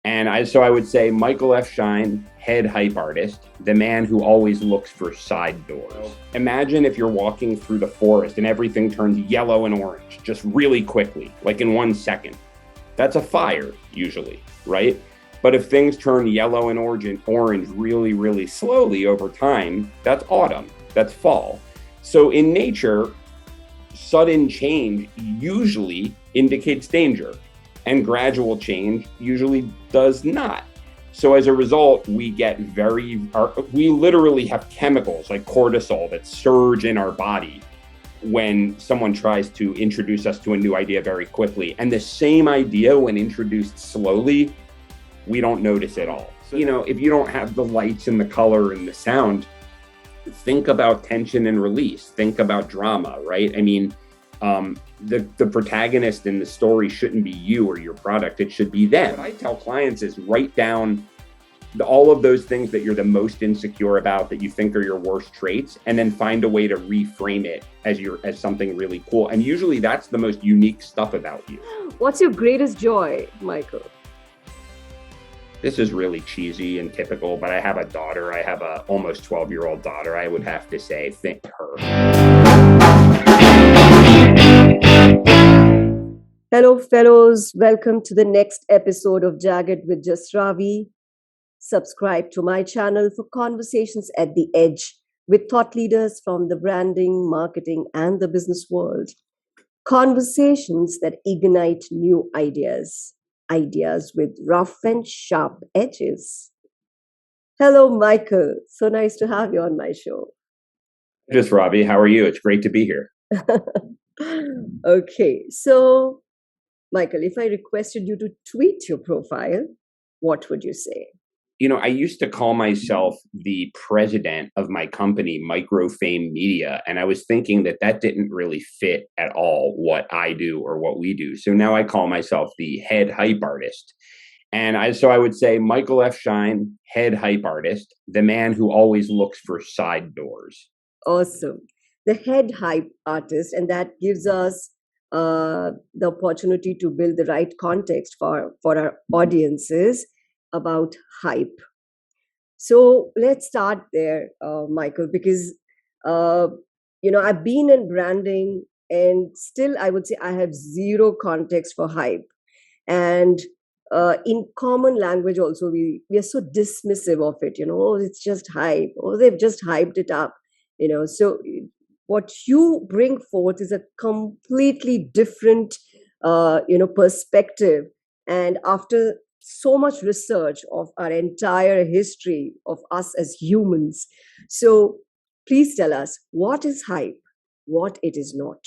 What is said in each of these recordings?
So I would say Michael F. Schein, head hype artist, the man who always looks for side doors. Imagine if you're walking through the forest and everything turns yellow and orange just really quickly, like in 1 second. That's a fire, usually, right? But if things turn yellow and orange really, really slowly over time, that's autumn, that's fall. So in nature, sudden change usually indicates danger, and gradual change usually does not. So as a result, we literally have chemicals like cortisol that surge in our body when someone tries to introduce us to a new idea very quickly. And the same idea, when introduced slowly, we don't notice at all. So, if you don't have the lights and the color and the sound, think about tension and release. Think about drama, right? I mean, the protagonist in the story shouldn't be you or your product. It should be them. What I tell clients is write down all of those things that you're the most insecure about, that you think are your worst traits, and then find a way to reframe it as something really cool. And usually that's the most unique stuff about you. What's your greatest joy, Michael? This is really cheesy and typical, but I have a daughter. I have a almost 12-year-old daughter. I would have to say, thank her. Hello, fellows. Welcome to the next episode of Jagged with Just Ravi. Subscribe to my channel for conversations at the edge with thought leaders from the branding, marketing, and the business world. Conversations that ignite new ideas with rough and sharp edges. Hello, Michael. So nice to have you on my show. Just Ravi, how are you? It's great to be here. Okay, so Michael, if I requested you to tweet your profile, what would you say? I used to call myself the president of my company, MicroFame Media, and I was thinking that didn't really fit at all what I do or what we do. So now I call myself the head hype artist. So I would say Michael F. Schein, head hype artist, the man who always looks for side doors. Awesome. The head hype artist, and that gives us the opportunity to build the right context for our audiences about hype. So let's start there, Michael, because I've been in branding, and still I would say I have zero context for hype. And in common language also, we are so dismissive of it. Oh, it's just hype. Oh, they've just hyped it up. So what you bring forth is a completely different perspective. And after so much research of our entire history of us as humans, so please tell us, what is hype, what it is not?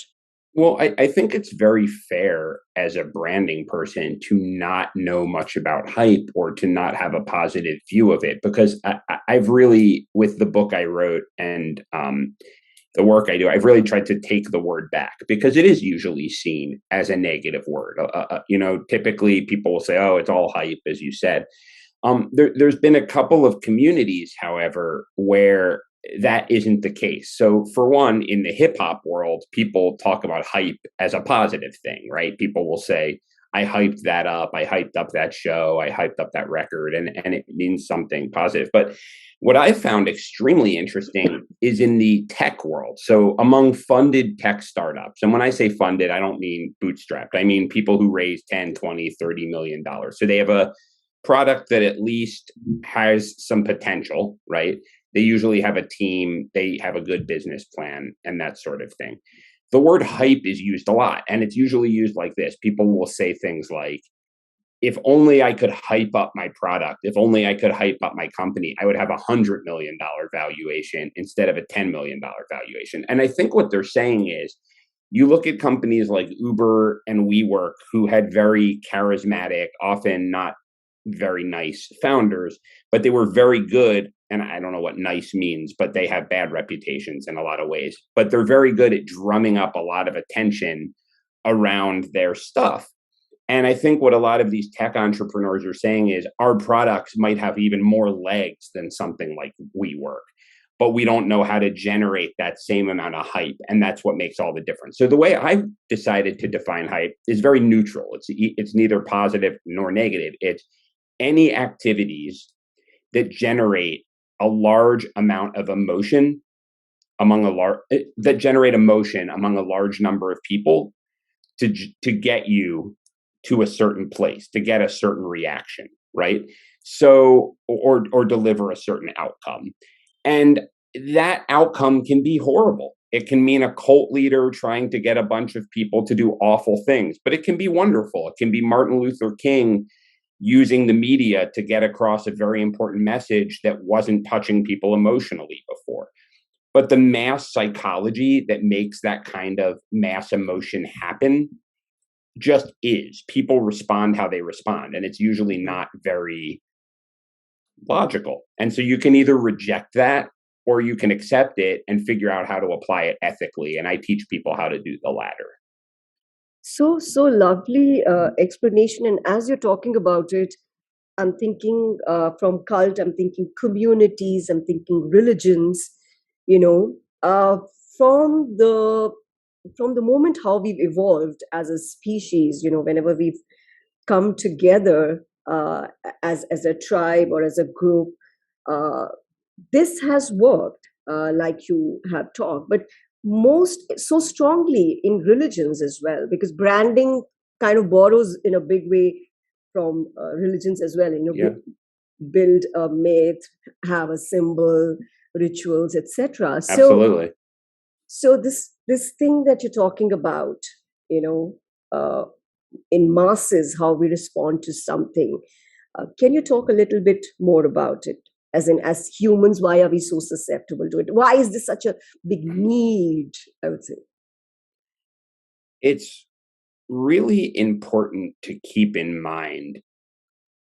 Well, I think it's very fair as a branding person to not know much about hype or to not have a positive view of it, because I've really, with the book I wrote and the work I do, I've really tried to take the word back, because it is usually seen as a negative word. Typically people will say, oh, it's all hype, as you said. There's been a couple of communities, however, where that isn't the case. So for one, in the hip hop world, people talk about hype as a positive thing, right? People will say, I hyped that up. I hyped up that show. I hyped up that record, and it means something positive. But what I found extremely interesting is in the tech world. So among funded tech startups, and when I say funded, I don't mean bootstrapped. I mean people who raise 10, 20, $30 million. So they have a product that at least has some potential, right? They usually have a team, they have a good business plan, and that sort of thing. The word hype is used a lot, and it's usually used like this. People will say things like, if only I could hype up my product, if only I could hype up my company, I would have $100 million valuation instead of a $10 million valuation. And I think what they're saying is, you look at companies like Uber and WeWork, who had very charismatic, often not very nice founders, but they were very good. And I don't know what nice means, but they have bad reputations in a lot of ways. But they're very good at drumming up a lot of attention around their stuff. And I think what a lot of these tech entrepreneurs are saying is, our products might have even more legs than something like WeWork, but we don't know how to generate that same amount of hype. And that's what makes all the difference. So the way I've decided to define hype is very neutral. It's neither positive nor negative. any activities that generate a large amount of emotion among among a large number of people to get you to a certain place, to get a certain reaction, right? So, or deliver a certain outcome. And that outcome can be horrible. It can mean a cult leader trying to get a bunch of people to do awful things, but it can be wonderful. It can be Martin Luther King using the media to get across a very important message that wasn't touching people emotionally before. But the mass psychology that makes that kind of mass emotion happen just is. People respond how they respond, and it's usually not very logical. And so you can either reject that or you can accept it and figure out how to apply it ethically. And I teach people how to do the latter. So lovely explanation. And as you're talking about it, I'm thinking from cult, I'm thinking communities, I'm thinking religions, you know, from the from the moment how we've evolved as a species, whenever we've come together as a tribe or as a group, uh, this has worked, like you have talked, but most so strongly in religions as well, because branding kind of borrows in a big way from religions as well. Yeah, Build a myth, have a symbol, rituals, etc. absolutely. So this thing that you're talking about, you know, uh, in masses, how we respond to something. Can you talk a little bit more about it? As in, as humans, why are we so susceptible to it? Why is this such a big need? I would say. It's really important to keep in mind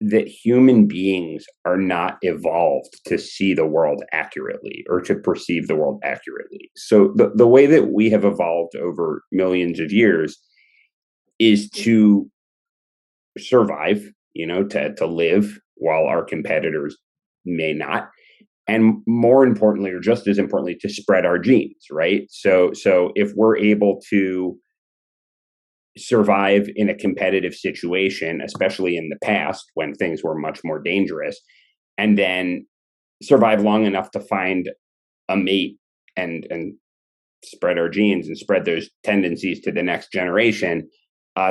that human beings are not evolved to see the world accurately or to perceive the world accurately. So the way that we have evolved over millions of years is to survive, to live while our competitors may not. And more importantly, or just as importantly, to spread our genes, right? So if we're able to survive in a competitive situation, especially in the past when things were much more dangerous, and then survive long enough to find a mate and spread our genes and spread those tendencies to the next generation,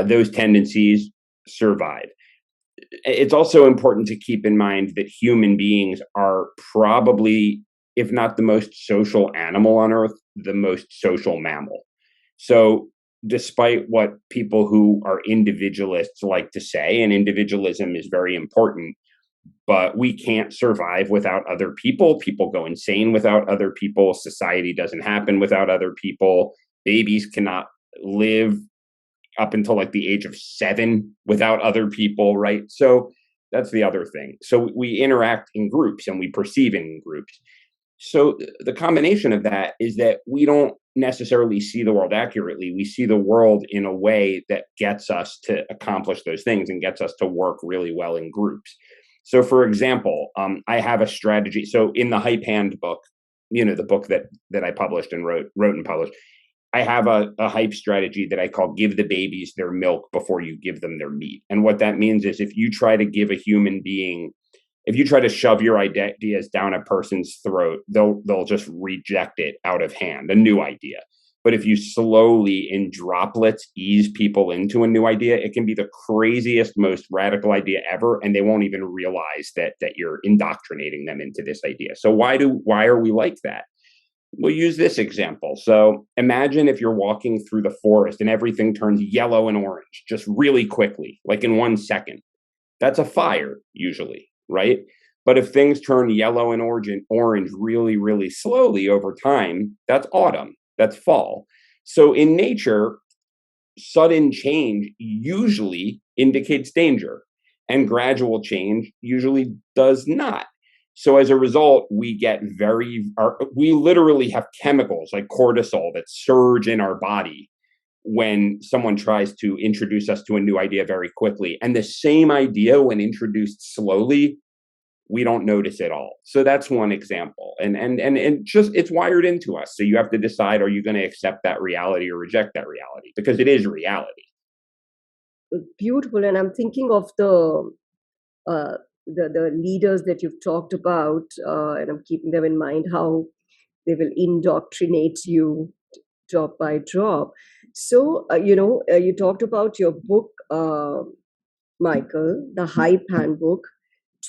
those tendencies survive. It's also important to keep in mind that human beings are probably, if not the most social animal on earth, the most social mammal. So, despite what people who are individualists like to say, and individualism is very important, but we can't survive without other people. People go insane without other people. Society doesn't happen without other people. Babies cannot live up until like the age of 7 without other people, right? So that's the other thing. So we interact in groups and we perceive in groups. So the combination of that is that we don't necessarily see the world accurately. We see the world in a way that gets us to accomplish those things and gets us to work really well in groups. So, for example, I have a strategy. So, in the Hype Handbook, the book that I published and wrote and published, I have a hype strategy that I call "Give the babies their milk before you give them their meat." And what that means is, if you try to give a human being, if you try to shove your ideas down a person's throat, they'll just reject it out of hand, a new idea. But if you slowly, in droplets, ease people into a new idea, it can be the craziest, most radical idea ever, and they won't even realize that you're indoctrinating them into this idea. So why are we like that? We'll use this example. So imagine if you're walking through the forest and everything turns yellow and orange just really quickly, like in 1 second. That's a fire, usually, right? But if things turn yellow and orange really, really slowly over time, that's autumn, that's fall. So in nature, sudden change usually indicates danger, and gradual change usually does not. So as a result, we literally have chemicals like cortisol that surge in our body when someone tries to introduce us to a new idea very quickly. And the same idea, when introduced slowly, we don't notice at all. So that's one example. And just it's wired into us. So you have to decide, are you going to accept that reality or reject that reality? Because it is reality. Beautiful. And I'm thinking of the the leaders that you've talked about, and I'm keeping them in mind, how they will indoctrinate you drop by drop. So, you talked about your book, Michael, the Hype Handbook,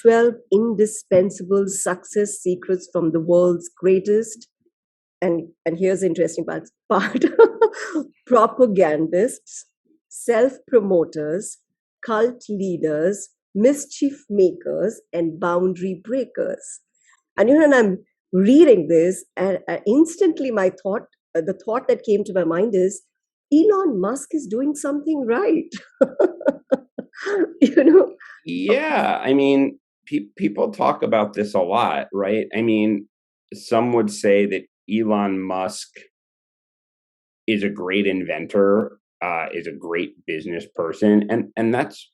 12 Indispensable Success Secrets from the World's Greatest. And here's the interesting part. Propagandists, self promoters, cult leaders, mischief makers, and boundary breakers. And when I'm reading this, and instantly the thought that came to my mind is, Elon Musk is doing something right. you know, Yeah, I mean, people talk about this a lot, right? I mean, some would say that Elon Musk is a great inventor, is a great business person, and that's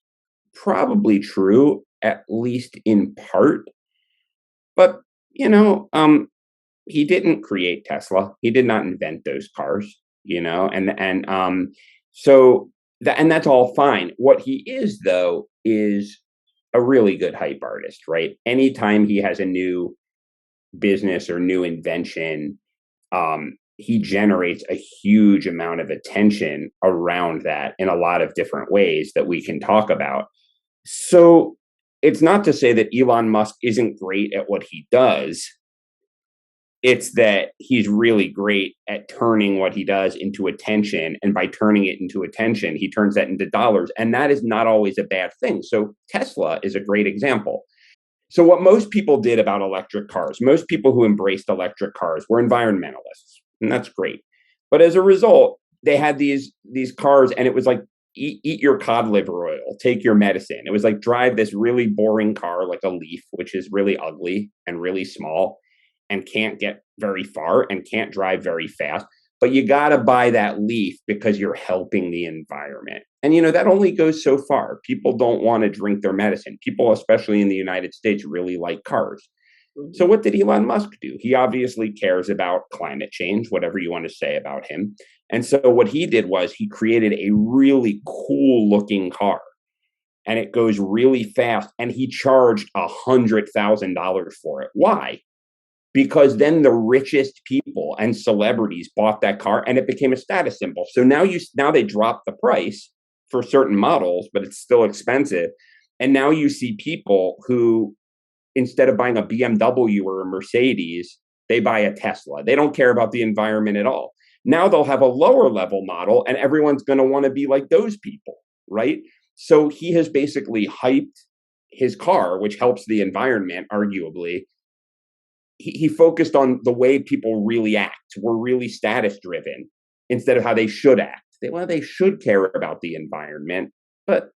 probably true, at least in part. But you know, he didn't create Tesla. He did not invent those cars. So and that's all fine. What he is, though, is a really good hype artist, right? Anytime he has a new business or new invention, he generates a huge amount of attention around that in a lot of different ways that we can talk about. So it's not to say that Elon Musk isn't great at what he does. It's that he's really great at turning what he does into attention. And by turning it into attention, he turns that into dollars. And that is not always a bad thing. So Tesla is a great example. So what most people did about electric cars, most people who embraced electric cars were environmentalists. And that's great. But as a result, they had these cars, and it was like, eat your cod liver oil, take your medicine. It was like, drive this really boring car like a Leaf, which is really ugly and really small and can't get very far and can't drive very fast. But you got to buy that Leaf because you're helping the environment. And, that only goes so far. People don't want to drink their medicine. People, especially in the United States, really like cars. So what did Elon Musk do? He obviously cares about climate change, whatever you want to say about him. And so what he did was he created a really cool looking car, and it goes really fast. And he charged $100,000 for it. Why? Because then the richest people and celebrities bought that car, and it became a status symbol. So now they dropped the price for certain models, but it's still expensive. And now you see people who, instead of buying a BMW or a Mercedes, they buy a Tesla. They don't care about the environment at all. Now they'll have a lower level model, and everyone's going to want to be like those people, right? So he has basically hyped his car, which helps the environment, arguably. He focused on the way people really act. We're really status driven instead of how they should act. They should care about the environment, but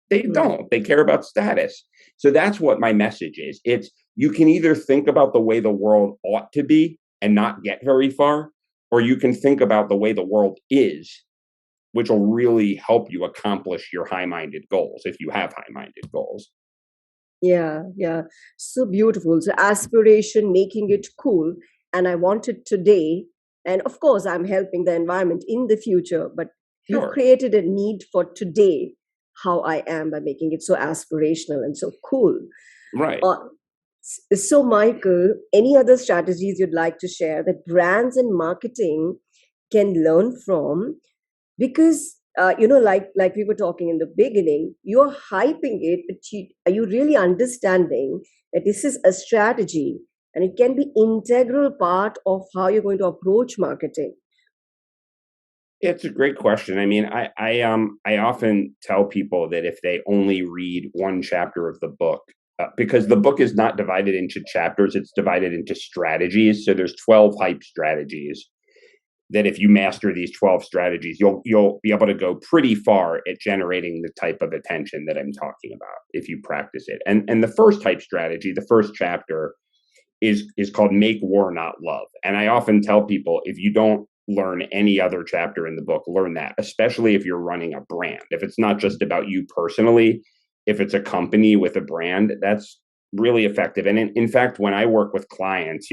they don't. They care about status. So that's what my message is. It's, you can either think about the way the world ought to be and not get very far, or you can think about the way the world is, which will really help you accomplish your high-minded goals if you have high-minded goals. Yeah, yeah. So beautiful. So aspiration, making it cool. And I want it today. And of course, I'm helping the environment in the future, but you've created a need for today, how I am, by making it so aspirational and so cool. Right. So, Michael, any other strategies you'd like to share that brands and marketing can learn from? Because like we were talking in the beginning, you're hyping it, but are you really understanding that this is a strategy and it can be integral part of how you're going to approach marketing? It's a great question. I mean, I often tell people that if they only read one chapter of the book, because the book is not divided into chapters, it's divided into strategies. So there's 12 hype strategies that if you master these 12 strategies, you'll be able to go pretty far at generating the type of attention that I'm talking about if you practice it. And the first hype strategy, the first chapter, is called Make War Not Love. And I often tell people, if you don't learn any other chapter in the book, learn that, especially if you're running a brand. If it's not just about you personally, if it's a company with a brand, that's really effective. And in fact, when I work with clients,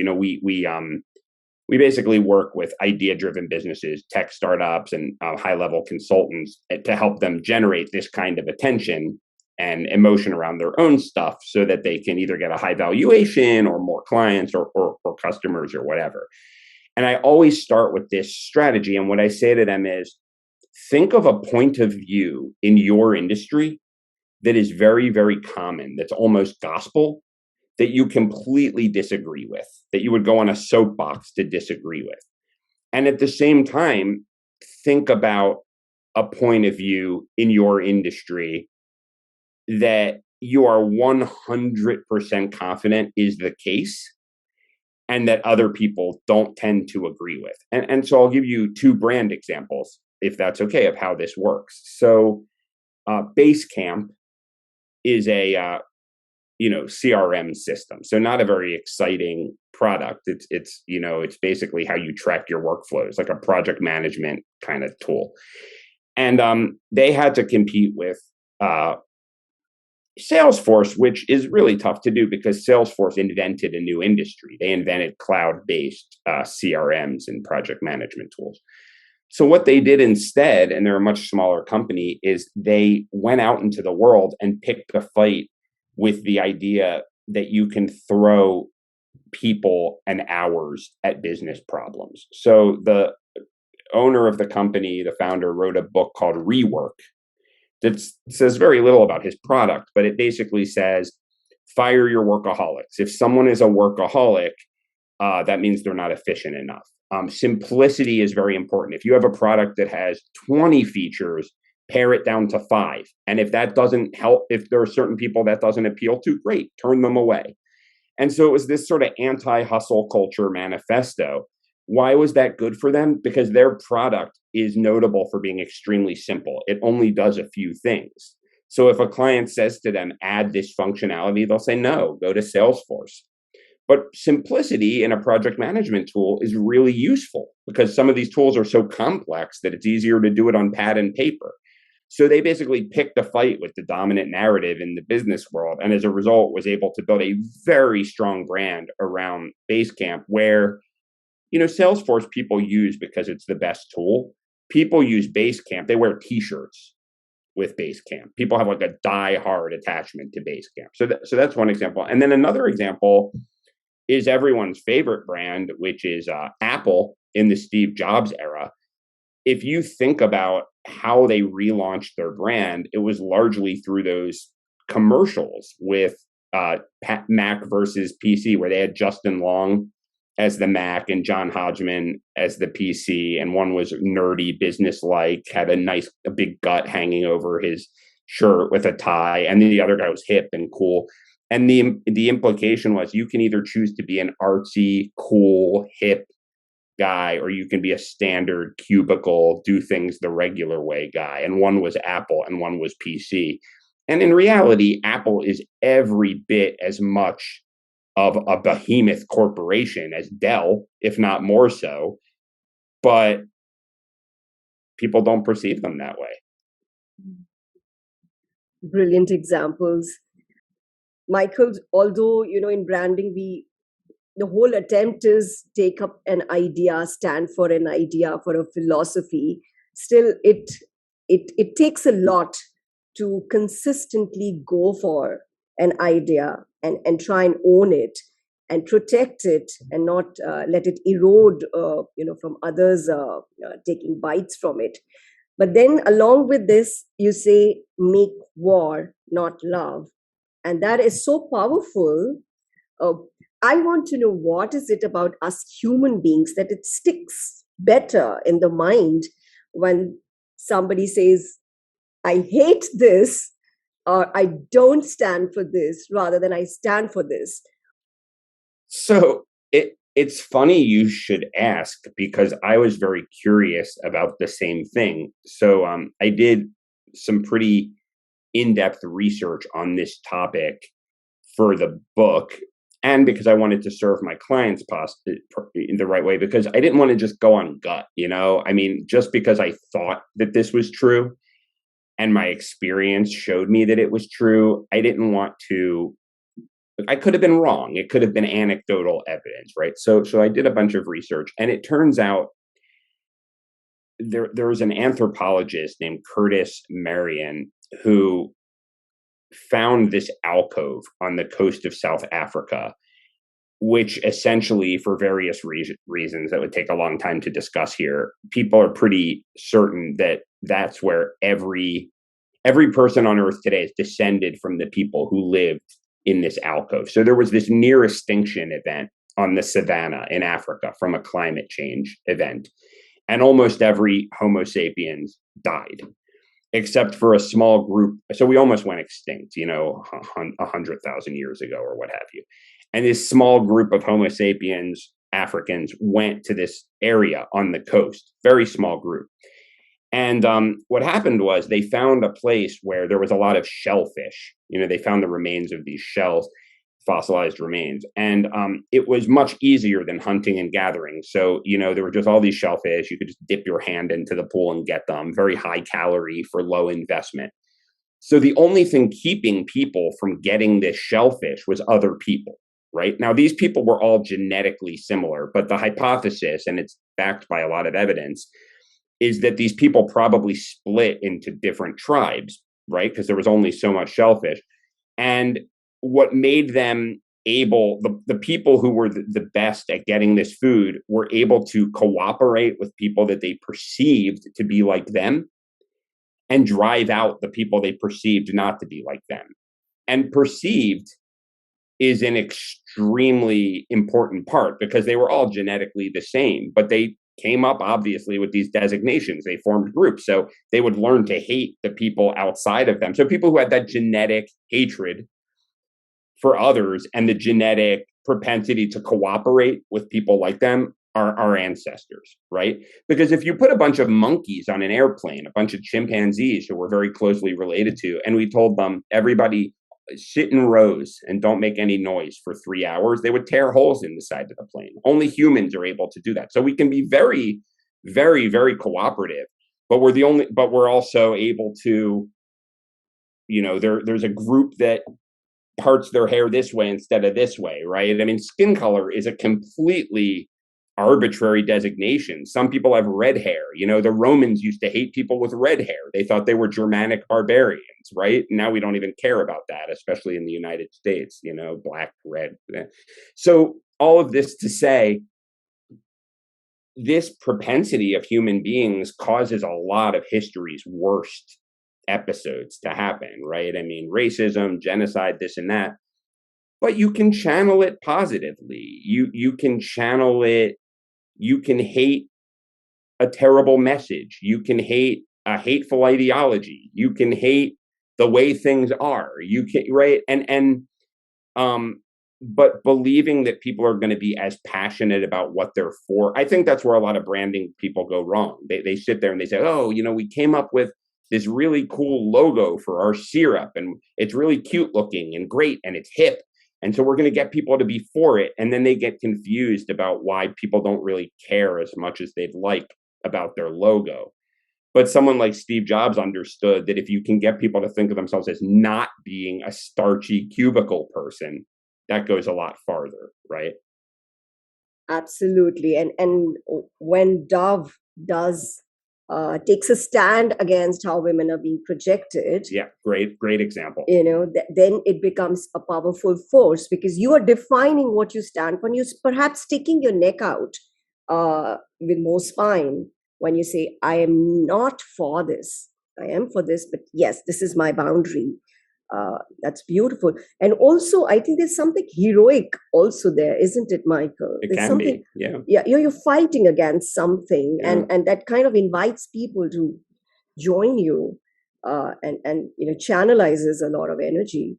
we basically work with idea-driven businesses, tech startups, and high-level consultants to help them generate this kind of attention and emotion around their own stuff so that they can either get a high valuation or more clients or customers or whatever. And I always start with this strategy. And what I say to them is, think of a point of view in your industry that is very, very common, that's almost gospel, that you completely disagree with, that you would go on a soapbox to disagree with. And at the same time, think about a point of view in your industry that you are 100% confident is the case and that other people don't tend to agree with. And so I'll give you two brand examples, if that's okay, of how this works. So Basecamp is a CRM system. So not a very exciting product. It's basically how you track your workflows, like a project management kind of tool. And they had to compete with Salesforce, which is really tough to do because Salesforce invented a new industry. They invented cloud-based CRMs and project management tools. So what they did instead, and they're a much smaller company, is they went out into the world and picked a fight with the idea that you can throw people and hours at business problems. So the owner of the company, the founder, wrote a book called Rework that says very little about his product, but it basically says, fire your workaholics. If someone is a workaholic, that means they're not efficient enough. Simplicity is very important. If you have a product that has 20 features, pare it down to 5. And if that doesn't help, if there are certain people that doesn't appeal to, great, turn them away. And so it was this sort of anti-hustle culture manifesto. Why was that good for them? Because their product is notable for being extremely simple. It only does a few things. So if a client says to them, add this functionality, they'll say, no, go to Salesforce. But simplicity in a project management tool is really useful because some of these tools are so complex that it's easier to do it on pad and paper. So they basically picked a fight with the dominant narrative in the business world, and as a result was able to build a very strong brand around Basecamp, where Salesforce people use because it's the best tool. People use Basecamp. They wear T-shirts with Basecamp. People have like a die-hard attachment to Basecamp. So that's one example. And then another example is everyone's favorite brand, which is Apple in the Steve Jobs era. If you think about how they relaunched their brand, it was largely through those commercials with Mac versus PC, where they had Justin Long as the Mac and John Hodgman as the PC. And one was nerdy, business-like, had a big gut hanging over his shirt with a tie. And then the other guy was hip and cool. And the implication was you can either choose to be an artsy, cool, hip guy, or you can be a standard cubicle, do things the regular way guy. And one was Apple and one was PC. And in reality, Apple is every bit as much of a behemoth corporation as Dell, if not more so. But people don't perceive them that way. Brilliant examples. Michael, although, in branding, the whole attempt is take up an idea, stand for an idea, for a philosophy. Still, it takes a lot to consistently go for an idea and try and own it and protect it and not let it erode, from others taking bites from it. But then along with this, you say, make war, not love. And that is so powerful. I want to know, what is it about us human beings that it sticks better in the mind when somebody says, I hate this, or I don't stand for this, rather than I stand for this? So it's funny you should ask, because I was very curious about the same thing. So I did some pretty in-depth research on this topic for the book, and because I wanted to serve my clients in the right way, because I didn't want to just go on gut, I mean, just because I thought that this was true and my experience showed me that it was true, I didn't want to, I could have been wrong. It could have been anecdotal evidence, right? So I did a bunch of research, and it turns out there was an anthropologist named Curtis Marion who found this alcove on the coast of South Africa, which essentially, for various reasons that would take a long time to discuss here, people are pretty certain that that's where every person on Earth today is descended from the people who lived in this alcove. So there was this near extinction event on the savannah in Africa from a climate change event, and almost every Homo sapiens died, except for a small group. So we almost went extinct, 100,000 years ago or what have you. And this small group of Homo sapiens, Africans, went to this area on the coast, very small group. And what happened was they found a place where there was a lot of shellfish. They found the remains of these shells, fossilized remains. And it was much easier than hunting and gathering. So, there were just all these shellfish. You could just dip your hand into the pool and get them. Very high calorie for low investment. So the only thing keeping people from getting this shellfish was other people, right? Now, these people were all genetically similar, but the hypothesis, and it's backed by a lot of evidence, is that these people probably split into different tribes, right? Because there was only so much shellfish. And what made them able, the people who were the best at getting this food were able to cooperate with people that they perceived to be like them and drive out the people they perceived not to be like them. And perceived is an extremely important part because they were all genetically the same, but they came up obviously with these designations. They formed groups. So they would learn to hate the people outside of them. So people who had that genetic hatred for others and the genetic propensity to cooperate with people like them are our ancestors, right? Because if you put a bunch of monkeys on an airplane, a bunch of chimpanzees who we're very closely related to, and we told them, everybody sit in rows and don't make any noise for 3 hours, they would tear holes in the side of the plane. Only humans are able to do that. So we can be very, very, very cooperative, but we're also able to, there's a group that parts their hair this way instead of this way, right? I mean, skin color is a completely arbitrary designation. Some people have red hair. The Romans used to hate people with red hair. They thought they were Germanic barbarians, right? Now we don't even care about that, especially in the United States, black, red. So all of this to say, this propensity of human beings causes a lot of history's worst episodes to happen, right? I mean, racism, genocide, this and that. But you can channel it positively. You can channel it. You can hate a terrible message. You can hate a hateful ideology. You can hate the way things are. You can, right? But believing that people are going to be as passionate about what they're for, I think that's where a lot of branding people go wrong. They sit there and they say, oh, we came up with this really cool logo for our syrup, and it's really cute looking and great, and it's hip. And so we're going to get people to be for it. And then they get confused about why people don't really care as much as they'd like about their logo. But someone like Steve Jobs understood that if you can get people to think of themselves as not being a starchy cubicle person, that goes a lot farther, right? Absolutely. And when Dove takes a stand against how women are being projected. Yeah, great example. Then it becomes a powerful force because you are defining what you stand for. And you're perhaps sticking your neck out with more spine when you say, I am not for this. I am for this, but yes, this is my boundary. That's beautiful. And also, I think there's something heroic also there, isn't it, Michael? It there's can something, be, yeah. Yeah, you're fighting against something, Yeah. and that kind of invites people to join you, and channelizes a lot of energy.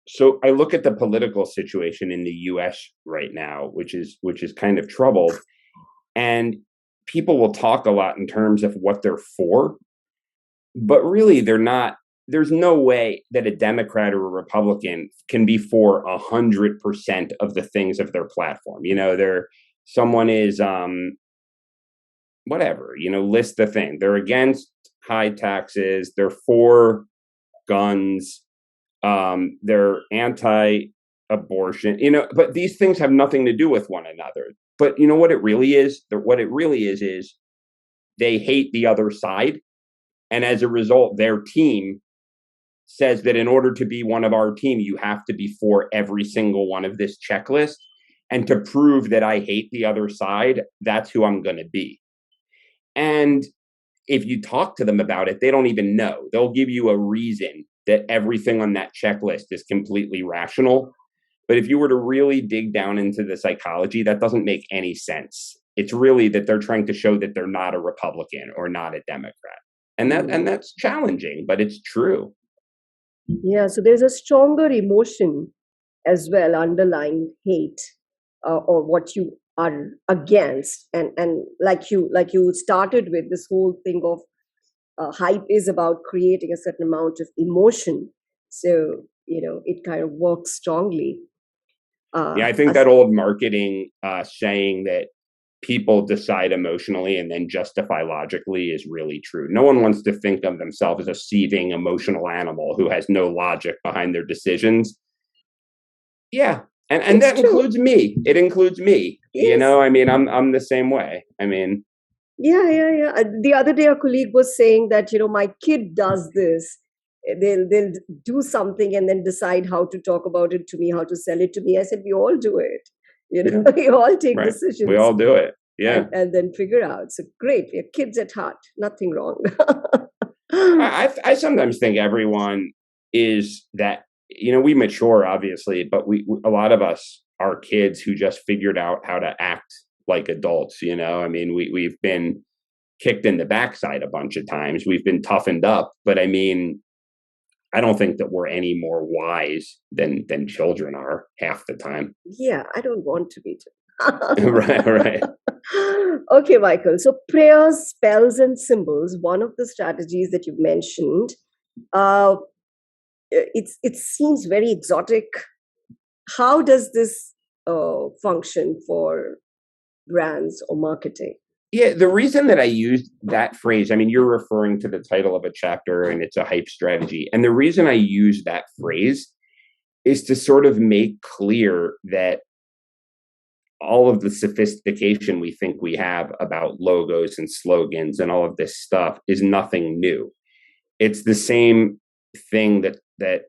So I look at the political situation in the U.S. right now, which is kind of troubled, and people will talk a lot in terms of what they're for, but really they're not. There's no way that a Democrat or a Republican can be for 100% of the things of their platform. Someone is whatever, list the thing. They're against high taxes. They're for guns. They're anti-abortion. But these things have nothing to do with one another. But what it really is? What it really is they hate the other side, and as a result, their team says that in order to be one of our team, you have to be for every single one of this checklist. And to prove that I hate the other side, that's who I'm going to be. And if you talk to them about it, they don't even know. They'll give you a reason that everything on that checklist is completely rational. But if you were to really dig down into the psychology, that doesn't make any sense. It's really that they're trying to show that they're not a Republican or not a Democrat. And that's challenging, but it's true. Yeah, so there's a stronger emotion as well underlying hate, or what you are against, and like you started with, this whole thing of hype is about creating a certain amount of emotion, so it kind of works strongly. I think that old marketing saying that people decide emotionally and then justify logically is really true. No one wants to think of themselves as a seething emotional animal who has no logic behind their decisions. Yeah. And that includes me. It includes me. Yes. I mean, I'm the same way. I mean, yeah. The other day, a colleague was saying that, my kid does this. They'll do something and then decide how to talk about it to me, how to sell it to me. I said, we all do it. We all take decisions. We all do it. Yeah. And then figure out. So great. We are kids at heart. Nothing wrong. I sometimes think everyone is that, we mature, obviously, but a lot of us are kids who just figured out how to act like adults. I mean, we've been kicked in the backside a bunch of times. We've been toughened up, but I mean, I don't think that we're any more wise than children are half the time. Yeah, I don't want to be. Right. Okay, Michael. So prayers, spells, and symbols, one of the strategies that you mentioned, it seems very exotic. How does this function for brands or marketing? Yeah, the reason that I used that phrase, I mean, you're referring to the title of a chapter and it's a hype strategy. And the reason I use that phrase is to sort of make clear that all of the sophistication we think we have about logos and slogans and all of this stuff is nothing new. It's the same thing that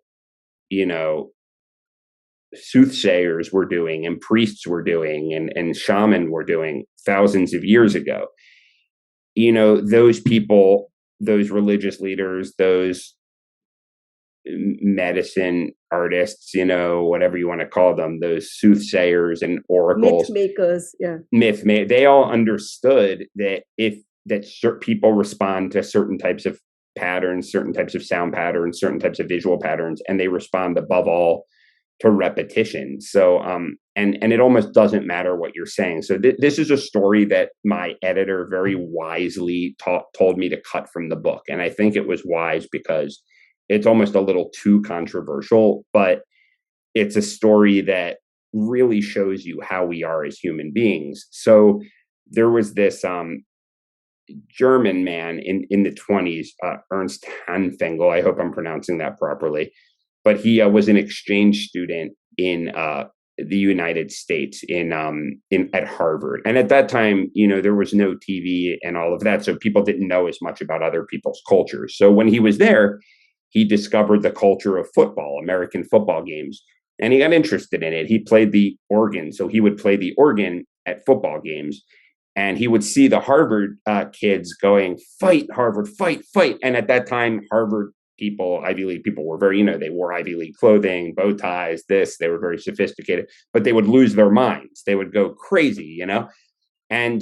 soothsayers were doing and priests were doing and shaman were doing thousands of years ago. Those people, those religious leaders, those medicine artists, whatever you want to call them, those soothsayers and oracles, they all understood that people respond to certain types of patterns, certain types of sound patterns, certain types of visual patterns, and they respond above all to repetition. So, and it almost doesn't matter what you're saying. So this is a story that my editor very wisely told me to cut from the book. And I think it was wise because it's almost a little too controversial, but it's a story that really shows you how we are as human beings. So there was this German man in the 1920s, Ernst Hanfengel, I hope I'm pronouncing that properly, but he was an exchange student in the United States at Harvard. And at that time, there was no TV and all of that, so people didn't know as much about other people's cultures. So when he was there, he discovered the culture of football, American football games, and he got interested in it. He played the organ, so he would play the organ at football games, and he would see the Harvard kids going, "Fight, Harvard, fight, fight." And at that time, Harvard people, Ivy League people were very, they wore Ivy League clothing, bow ties, they were very sophisticated, but they would lose their minds. They would go crazy, And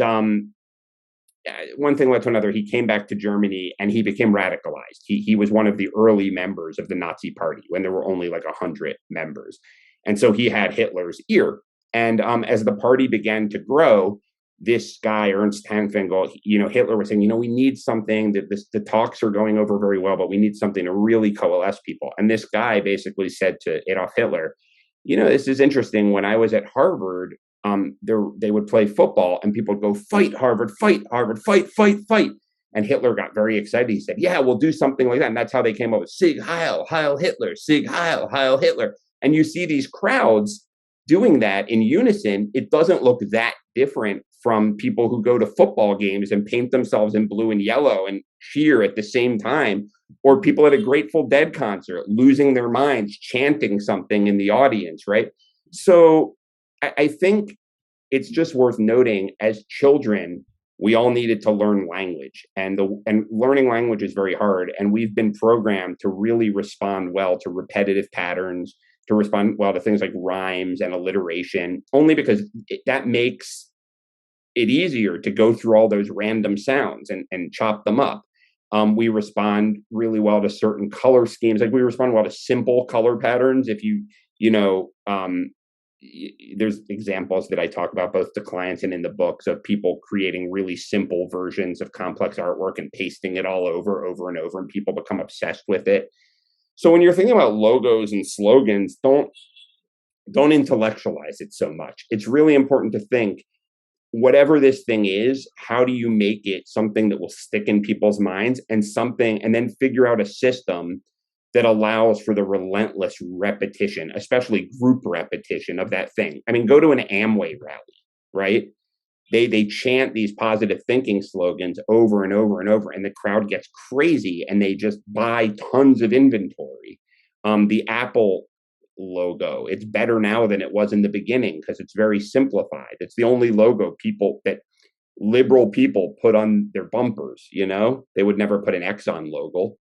one thing led to another. He came back to Germany and he became radicalized. He was one of the early members of the Nazi Party when there were only like 100 members. And so he had Hitler's ear. And as the party began to grow, this guy, Ernst Hanfengel, Hitler was saying, we need something that the talks are going over very well, but we need something to really coalesce people. And this guy basically said to Adolf Hitler, this is interesting. When I was at Harvard, they would play football and people would go, "Fight, Harvard, fight, Harvard, fight, fight, fight." And Hitler got very excited. He said, "Yeah, we'll do something like that." And that's how they came up with Sieg Heil, Heil Hitler, Sieg Heil, Heil Hitler. And you see these crowds doing that in unison. It doesn't look that different from people who go to football games and paint themselves in blue and yellow and cheer at the same time, or people at a Grateful Dead concert losing their minds, chanting something in the audience, right? So I think it's just worth noting, as children, we all needed to learn language, and learning language is very hard. And we've been programmed to really respond well to repetitive patterns, to respond well to things like rhymes and alliteration, only because that makes it easier to go through all those random sounds and chop them up. We respond really well to certain color schemes. Like we respond well to simple color patterns. If there's examples that I talk about both to clients and in the books of people creating really simple versions of complex artwork and pasting it all over and over, and people become obsessed with it. So when you're thinking about logos and slogans, don't intellectualize it so much. It's really important to think, whatever this thing is, how do you make it something that will stick in people's minds, and then figure out a system that allows for the relentless repetition, especially group repetition of that thing. I mean, go to an Amway rally, right? They chant these positive thinking slogans over and over and over, and the crowd gets crazy and they just buy tons of inventory. The Apple logo, it's better now than it was in the beginning because it's very simplified. It's the only logo that liberal people put on their bumpers. They would never put an Exxon logo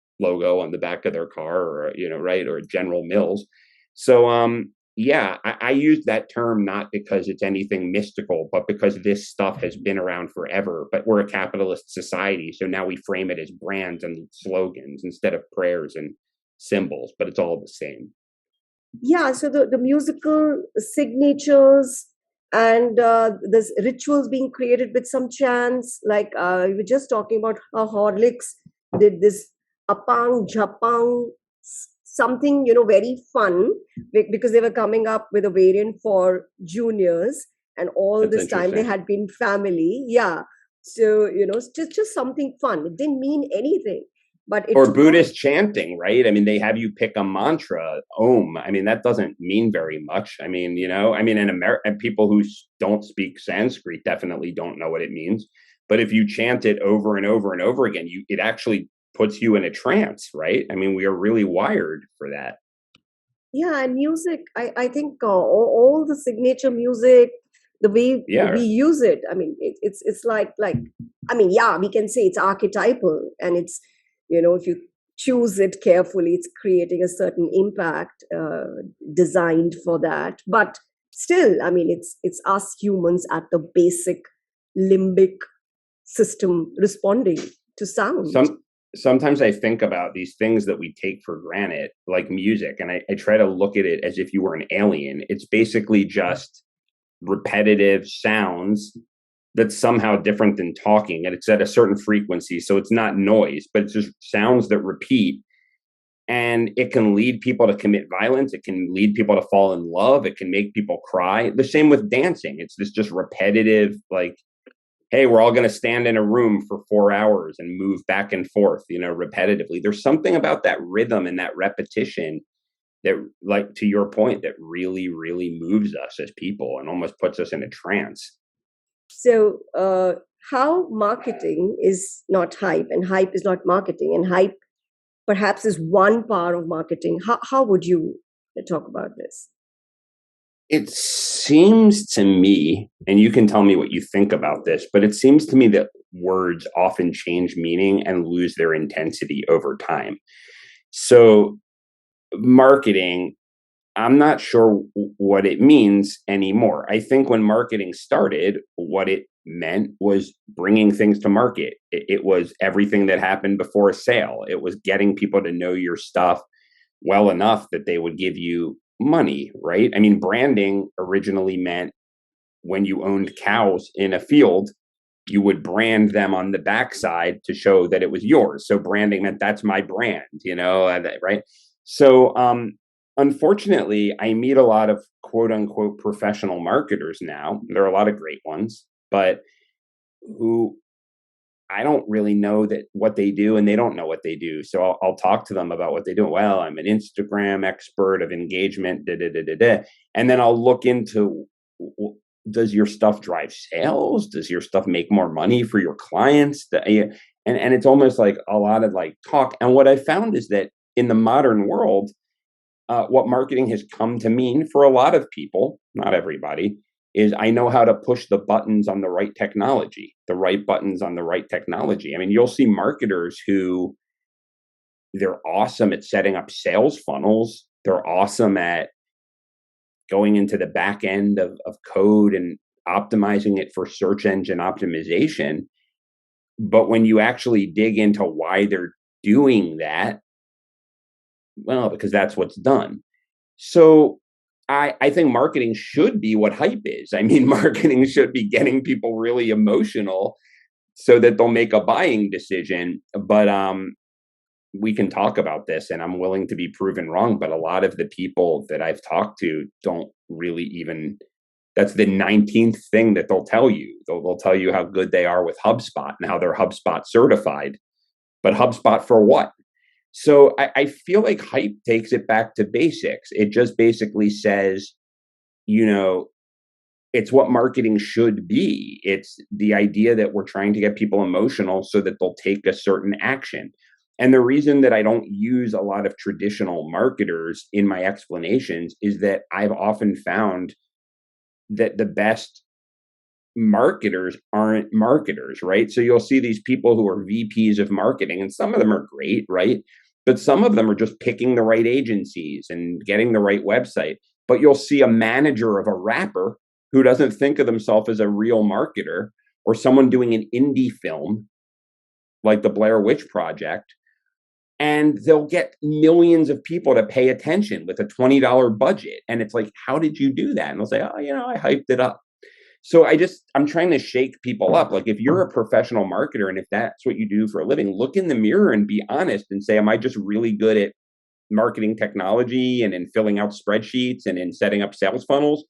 on the back of their car, or right, or General Mills. So I use that term not because it's anything mystical, but because this stuff has been around forever. But we're a capitalist society, so now we frame it as brands and slogans instead of prayers and symbols, but it's all the same. Yeah, so the musical signatures and there's rituals being created with some chants, like we were just talking about how Horlicks did this apang japang something very fun, because they were coming up with a variant for juniors, and all That's this time they had been family. Yeah, so it's just something fun. It didn't mean anything, but or Buddhist chanting, right? I mean, they have you pick a mantra, Om. I mean, that doesn't mean very much. I mean, in America, and people who don't speak Sanskrit definitely don't know what it means. But if you chant it over and over and over again, it actually puts you in a trance, right? I mean, we are really wired for that. Yeah, and music, I think all the signature music, the way we use it, I mean, it's like I mean, yeah, we can say it's archetypal, and it's, if you choose it carefully, it's creating a certain impact designed for that. But still, I mean, it's us humans at the basic limbic system responding to sound. Sometimes I think about these things that we take for granted, like music, and I try to look at it as if you were an alien. It's basically just repetitive sounds that's somehow different than talking, and it's at a certain frequency. So it's not noise, but it's just sounds that repeat. And it can lead people to commit violence. It can lead people to fall in love. It can make people cry. The same with dancing. It's this just repetitive, like, hey, we're all going to stand in a room for 4 hours and move back and forth, repetitively. There's something about that rhythm and that repetition that, like, to your point, that really, really moves us as people and almost puts us in a trance. So how marketing is not hype, and hype is not marketing, and hype perhaps is one part of marketing. How would you talk about this? It seems to me, and you can tell me what you think about this, but it seems to me that words often change meaning and lose their intensity over time. So marketing, I'm not sure what it means anymore. I think when marketing started, what it meant was bringing things to market. It was everything that happened before a sale. It was getting people to know your stuff well enough that they would give you money, right? I mean, branding originally meant when you owned cows in a field, you would brand them on the backside to show that it was yours. So branding meant that's my brand, right? So unfortunately, I meet a lot of quote unquote professional marketers now. There are a lot of great ones, but who I don't really know what they do, and they don't know what they do. So I'll talk to them about what they do. Well, I'm an Instagram expert of engagement, and then I'll look into does your stuff drive sales? Does your stuff make more money for your clients? And it's almost like a lot of like talk. And what I found is that in the modern world, what marketing has come to mean for a lot of people, not everybody, is I know how to push the buttons on the right technology, the right buttons on the right technology. I mean, you'll see marketers who they're awesome at setting up sales funnels. They're awesome at going into the back end of code and optimizing it for search engine optimization. But when you actually dig into why they're doing that, well, because that's what's done. So I think marketing should be what hype is. I mean, marketing should be getting people really emotional so that they'll make a buying decision. But we can talk about this, and I'm willing to be proven wrong. But a lot of the people that I've talked to don't really even. That's the 19th thing that they'll tell you. They'll tell you how good they are with HubSpot and how they're HubSpot certified. But HubSpot for what? So I feel like hype takes it back to basics. It just basically says, you know, it's what marketing should be. It's the idea that we're trying to get people emotional so that they'll take a certain action. And the reason that I don't use a lot of traditional marketers in my explanations is that I've often found that the best marketers aren't marketers, right? So you'll see these people who are VPs of marketing, and some of them are great, right? But some of them are just picking the right agencies and getting the right website. But you'll see a manager of a rapper who doesn't think of themselves as a real marketer, or someone doing an indie film like the Blair Witch Project, and they'll get millions of people to pay attention with a $20 budget. And it's like, how did you do that? And they'll say, oh, I hyped it up. So I'm trying to shake people up. Like, if you're a professional marketer and if that's what you do for a living, look in the mirror and be honest and say, am I just really good at marketing technology and in filling out spreadsheets and in setting up sales funnels?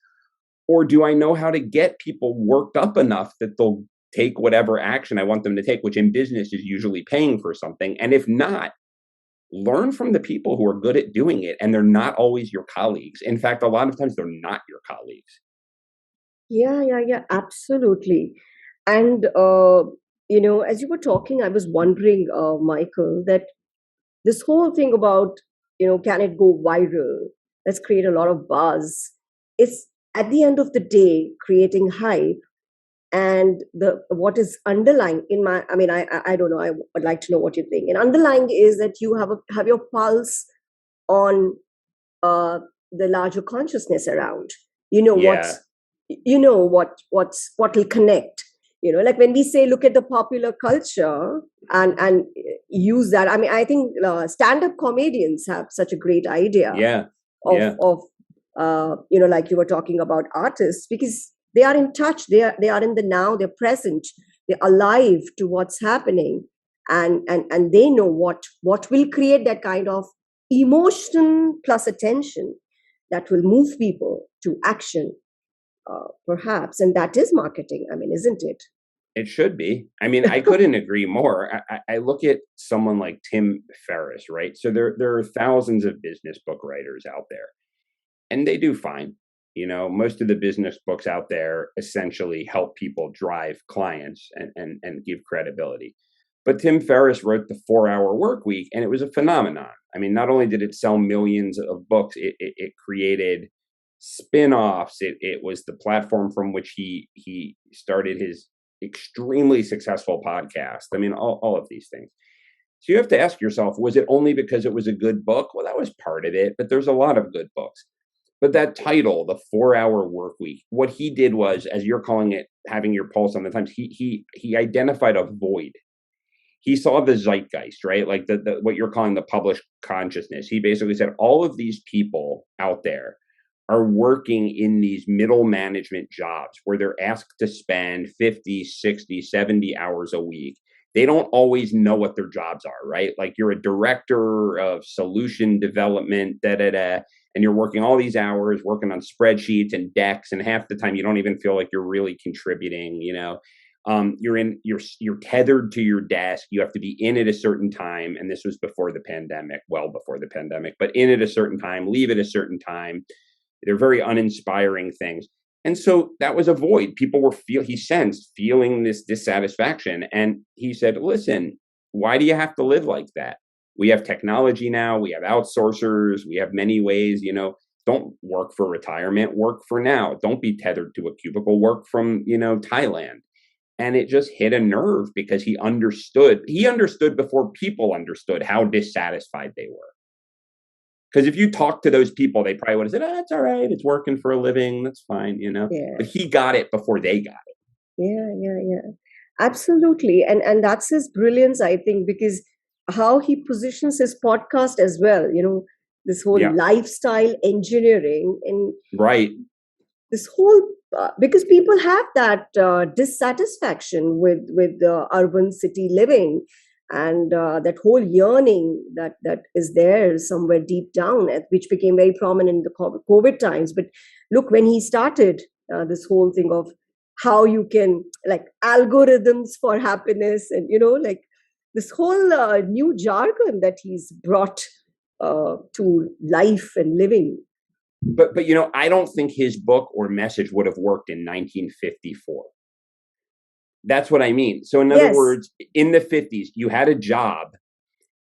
Or do I know how to get people worked up enough that they'll take whatever action I want them to take, which in business is usually paying for something? And if not, learn from the people who are good at doing it. And they're not always your colleagues. In fact, a lot of times they're not your colleagues. Yeah, absolutely. And, as you were talking, I was wondering, Michael, that this whole thing about, can it go viral? Let's create a lot of buzz. It's at the end of the day, creating hype. And the what is underlying in my, I don't know, I would like to know what you think. And underlying is that you have your pulse on uh, the larger consciousness around. You know Yeah. what's what will connect. Like when we say look at the popular culture and use that. I think stand-up comedians have such a great idea Yeah. of Yeah. like you were talking about artists, because they are in touch, they are in the now, they're present, they're alive to what's happening, and they know what will create that kind of emotion plus attention that will move people to action, perhaps. And that is marketing, isn't it? It should be. I mean, I couldn't agree more. I look at someone like Tim Ferris, right? So there are thousands of business book writers out there, and they do fine. Most of the business books out there essentially help people drive clients and give credibility. But Tim Ferris wrote the 4 Hour Work Week, and it was a phenomenon. I mean, not only did it sell millions of books, it created spin-offs. It was the platform from which he started his extremely successful podcast. I mean, all of these things. So you have to ask yourself, was it only because it was a good book? Well, that was part of it, but there's a lot of good books. But that title, the 4 Hour Work Week, what he did was, as you're calling it, having your pulse on the times, he identified a void. He saw the zeitgeist, right? Like the what you're calling the published consciousness. He basically said all of these people out there are working in these middle management jobs where they're asked to spend 50, 60, 70 hours a week. They don't always know what their jobs are, right? Like, you're a director of solution development, and you're working all these hours, working on spreadsheets and decks, and half the time you don't even feel like you're really contributing. You're tethered to your desk. You have to be in at a certain time, and this was before the pandemic, well before the pandemic, but in at a certain time, leave at a certain time. They're very uninspiring things. And so that was a void. People were he sensed feeling this dissatisfaction. And he said, listen, why do you have to live like that? We have technology now. We have outsourcers. We have many ways, don't work for retirement, work for now. Don't be tethered to a cubicle, work from, Thailand. And it just hit a nerve because he understood before people understood how dissatisfied they were. Because if you talk to those people, they probably would have said, it's all right. It's working for a living. That's fine, Yeah. But he got it before they got it. Yeah. Absolutely. And that's his brilliance, I think, because how he positions his podcast as well, this whole lifestyle engineering and right. This whole because people have that dissatisfaction with urban city living and that whole yearning that is there somewhere deep down, which became very prominent in the COVID times. But look, when he started this whole thing of how you can like algorithms for happiness and like this whole new jargon that he's brought to life and living. But I don't think his book or message would have worked in 1954. That's what I mean. So in other words, in the 50s, you had a job.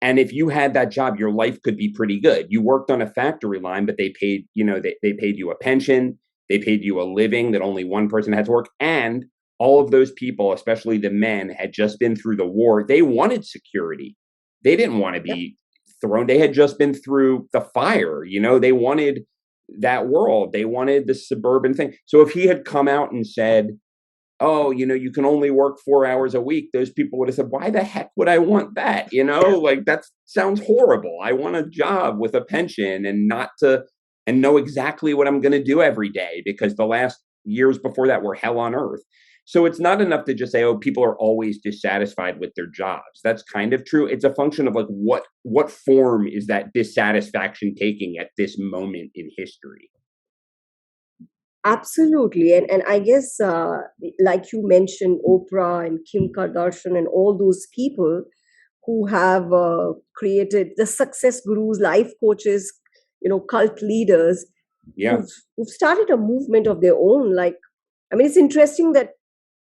And if you had that job, your life could be pretty good. You worked on a factory line, but they paid, they paid you a pension. They paid you a living that only one person had to work. And all of those people, especially the men, had just been through the war. They wanted security. They didn't want to be thrown. They had just been through the fire. They wanted that world. They wanted the suburban thing. So if he had come out and said, oh, you can only work 4 hours a week, those people would have said, why the heck would I want that? Like that sounds horrible. I want a job with a pension and know exactly what I'm going to do every day, because the last years before that were hell on earth. So it's not enough to just say, oh, people are always dissatisfied with their jobs. That's kind of true. It's a function of like what form is that dissatisfaction taking at this moment in history? Absolutely. And I guess, like you mentioned, Oprah and Kim Kardashian and all those people who have created the success gurus, life coaches, cult leaders, who've started a movement of their own. Like, I mean, it's interesting that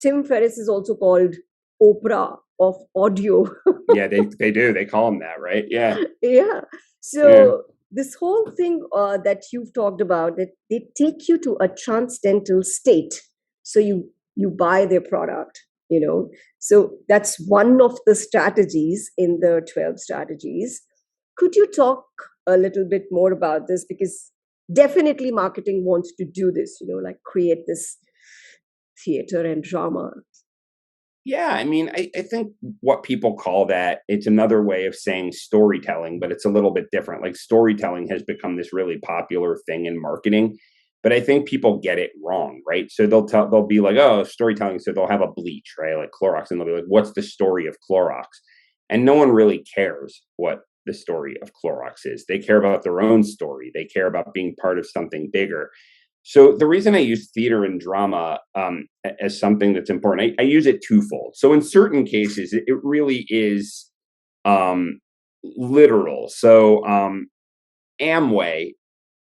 Tim Ferris is also called Oprah of audio. Yeah, they do. They call him that, right? Yeah. Yeah. So this whole thing that you've talked about, that they take you to a transcendental state. So you buy their product, So that's one of the strategies in the 12 strategies. Could you talk a little bit more about this? Because definitely marketing wants to do this, like create this theater and drama. Yeah, I mean, I think what people call that, it's another way of saying storytelling, but it's a little bit different. Like storytelling has become this really popular thing in marketing, but I think people get it wrong, right? So they'll be like, oh, storytelling. So they'll have a bleach, right? Like Clorox, and they'll be like, what's the story of Clorox? And no one really cares what the story of Clorox is. They care about their own story. They care about being part of something bigger. So the reason I use theater and drama as something that's important, I use it twofold. So in certain cases, it really is literal. So Amway,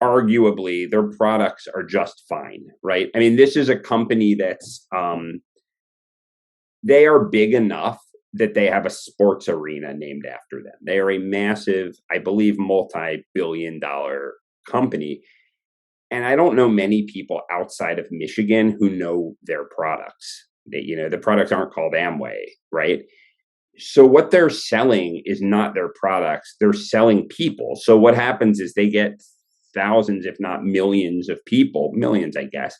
arguably, their products are just fine, right? I mean, this is a company that's they are big enough that they have a sports arena named after them. They are a massive, I believe, multi-billion-dollar company. And I don't know many people outside of Michigan who know their products. The products aren't called Amway, right? So what they're selling is not their products. They're selling people. So what happens is they get thousands, if not millions of people, millions, I guess,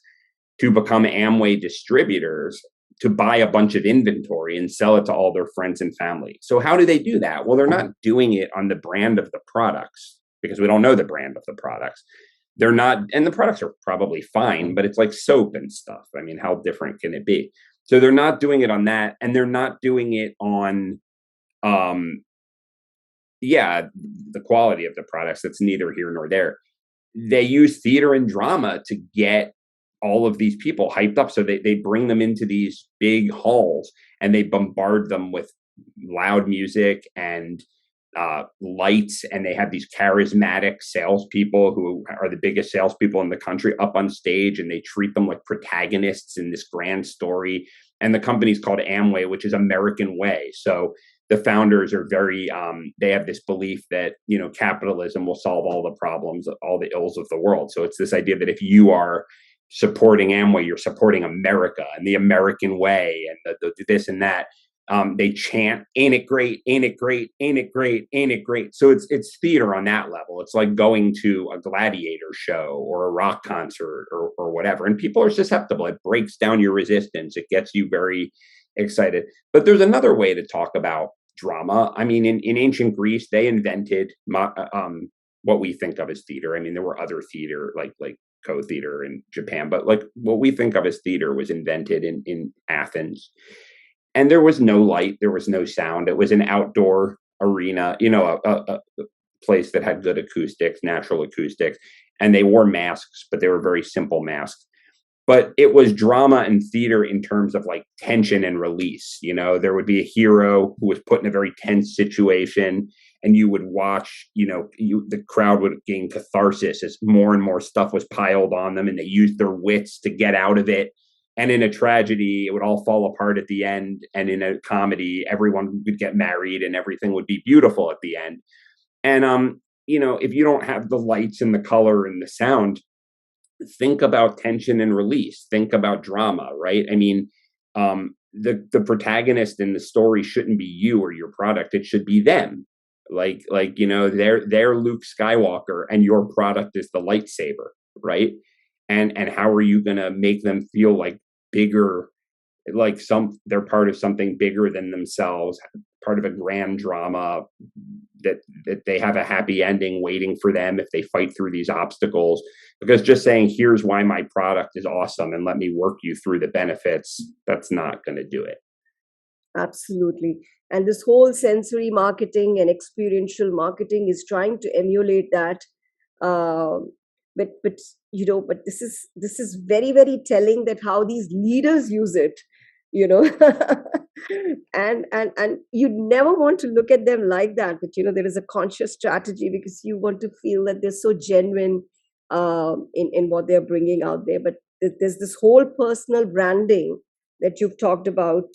to become Amway distributors to buy a bunch of inventory and sell it to all their friends and family. So how do they do that? Well, they're not doing it on the brand of the products, because we don't know the brand of the products. They're not, and the products are probably fine, but it's like soap and stuff. I mean, how different can it be? So they're not doing it on that, and they're not doing it on, the quality of the products. That's neither here nor there. They use theater and drama to get all of these people hyped up. So they bring them into these big halls and they bombard them with loud music and lights, and they have these charismatic salespeople who are the biggest salespeople in the country up on stage, and they treat them like protagonists in this grand story. And the company's called Amway, which is American Way. So the founders are very, they have this belief that, capitalism will solve all the problems, all the ills of the world. So it's this idea that if you are supporting Amway, you're supporting America and the American way and the this and that. They chant, "Ain't it great? Ain't it great? Ain't it great? Ain't it great?" So it's theater on that level. It's like going to a gladiator show or a rock concert or whatever. And people are susceptible. It breaks down your resistance. It gets you very excited. But there's another way to talk about drama. I mean, in ancient Greece, they invented what we think of as theater. I mean, there were other theater like co-theater in Japan, but like what we think of as theater was invented in Athens. And there was no light, there was no sound. It was an outdoor arena, a place that had good acoustics, natural acoustics, and they wore masks, but they were very simple masks. But it was drama and theater in terms of like tension and release. There would be a hero who was put in a very tense situation, and you would watch, the crowd would gain catharsis as more and more stuff was piled on them, and they used their wits to get out of it. And in a tragedy, it would all fall apart at the end. And in a comedy, everyone would get married and everything would be beautiful at the end. And, if you don't have the lights and the color and the sound, think about tension and release. Think about drama, right? I mean, the protagonist in the story shouldn't be you or your product. It should be them. They're Luke Skywalker and your product is the lightsaber, right? And how are you going to make them feel like bigger, like they're part of something bigger than themselves, part of a grand drama that they have a happy ending waiting for them if they fight through these obstacles? Because just saying, here's why my product is awesome and let me work you through the benefits, that's not going to do it. Absolutely. And this whole sensory marketing and experiential marketing is trying to emulate that. But this is very, very telling that how these leaders use it, and you never want to look at them like that. But there is a conscious strategy because you want to feel that they're so genuine in what they're bringing out there. But there's this whole personal branding that you've talked about